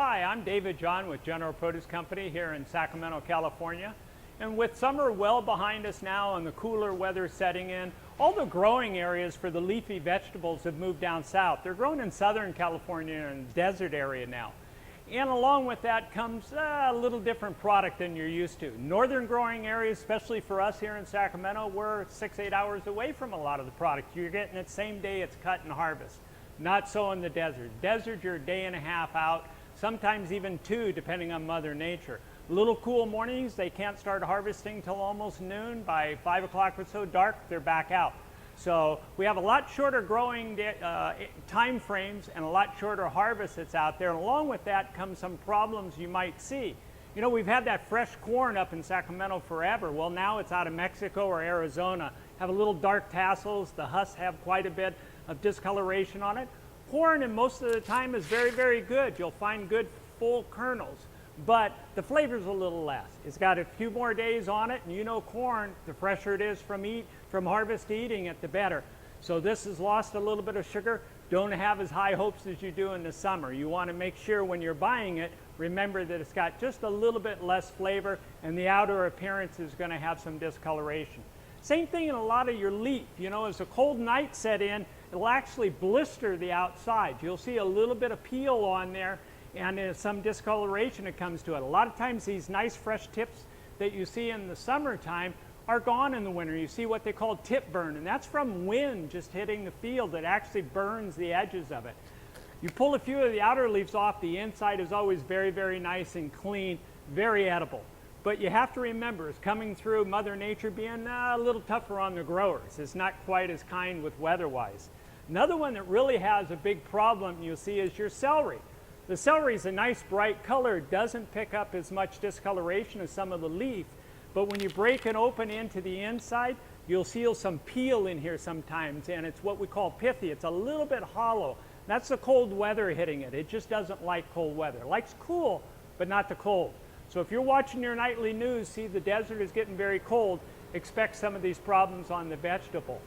Hi, I'm David John with General Produce Company here in Sacramento, California. And with summer well behind us now and the cooler weather setting in, all the growing areas for the leafy vegetables have moved down south. They're grown in Southern California and the desert area now. And along with that comes a little different product than you're used to. Northern growing areas, especially for us here in Sacramento, we're 6-8 hours away from a lot of the product. You're getting it same day it's cut and harvest. Not so in the desert. Desert, you're a day and a half out, sometimes even 2, depending on Mother Nature. Little cool mornings, they can't start harvesting till almost noon. By 5 o'clock or so dark, they're back out. So we have a lot shorter growing time frames and a lot shorter harvest that's out there. And along with that comes some problems you might see. You know, we've had that fresh corn up in Sacramento forever. Well, now it's out of Mexico or Arizona. Have a little dark tassels. The husks have quite a bit of discoloration on it. Corn, and most of the time, is very, very good. You'll find good full kernels, but the flavor's a little less. It's got a few more days on it, and you know corn, the fresher it is from harvest to eating it, the better. So this has lost a little bit of sugar. Don't have as high hopes as you do in the summer. You want to make sure when you're buying it, remember that it's got just a little bit less flavor, and the outer appearance is going to have some discoloration. Same thing in a lot of your leaf. You know, as the cold night set in, it'll actually blister the outside. You'll see a little bit of peel on there and some discoloration that comes to it. A lot of times these nice fresh tips that you see in the summertime are gone in the winter. You see what they call tip burn, and that's from wind just hitting the field that actually burns the edges of it. You pull a few of the outer leaves off, the inside is always very, very nice and clean, very edible. But you have to remember, it's coming through Mother Nature being a little tougher on the growers. It's not quite as kind with weather-wise. Another one that really has a big problem you'll see is your celery. The celery is a nice bright color. It doesn't pick up as much discoloration as some of the leaf, but when you break it open into the inside, you'll see some peel in here sometimes, and it's what we call pithy. It's a little bit hollow. That's the cold weather hitting it. It just doesn't like cold weather. It likes cool, but not the cold. So if you're watching your nightly news, see the desert is getting very cold, expect some of these problems on the vegetable.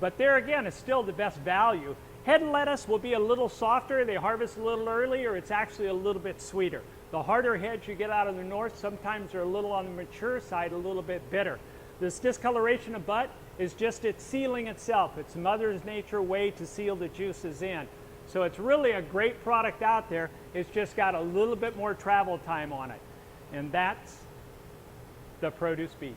But there again, it's still the best value. Head lettuce will be a little softer. They harvest a little earlier. It's actually a little bit sweeter. The harder heads you get out of the north sometimes are a little on the mature side, a little bit bitter. This discoloration of butt is just it sealing itself. It's Mother Nature's way to seal the juices in. So it's really a great product out there. It's just got a little bit more travel time on it. And that's the Produce Beat.